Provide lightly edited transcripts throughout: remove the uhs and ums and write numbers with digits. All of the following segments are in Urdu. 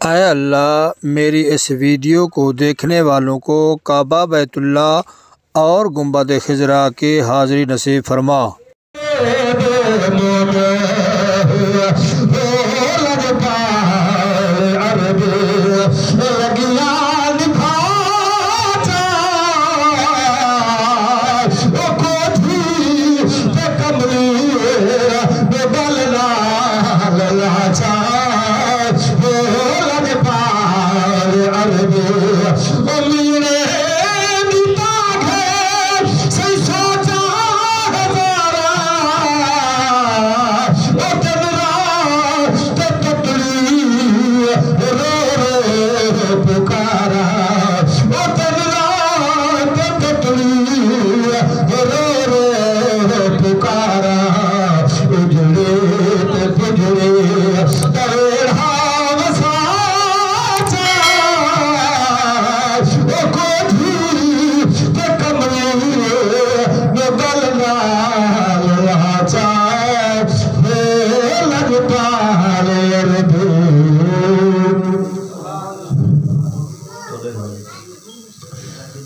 اے اللہ میری اس ویڈیو کو دیکھنے والوں کو کعبہ بیت اللہ اور گنبد خضرا کی حاضری نصیب فرما۔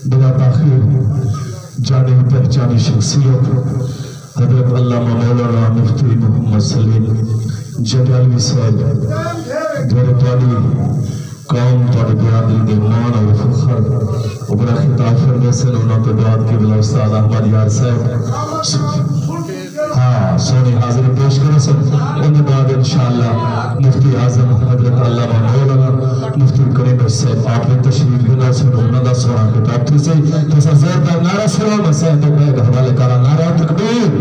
بلا تاخیر جانے پہچانی شخصیت حضرت علامہ مولانا مفتی محمد سلیم جلالی صاحب گردوانی قوم پر برادری دے مان اور فخر ابرا خطاب فرمے سے انہوں نے بعد کے بلا استاد احمد یار صاحب ہاں سونی حاضر پیش کرو سب انہیں بعد انشاءاللہ مفتی اعظم حضرت علامہ مولانا مفتی کریم صاحب آپ نے تشریف بنا سنو انہوں نے سونا خطاب تھی سے تصزیر دا نعرہ سنو مسیح دے میں حوالے کرا نعرہ تکبیر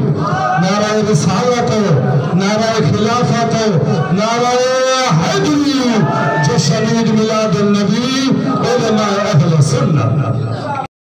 نعرہ رسالت نعرہ خلافت نعرہ حیدری جو شہید میلاد النبی علماء اہل سنت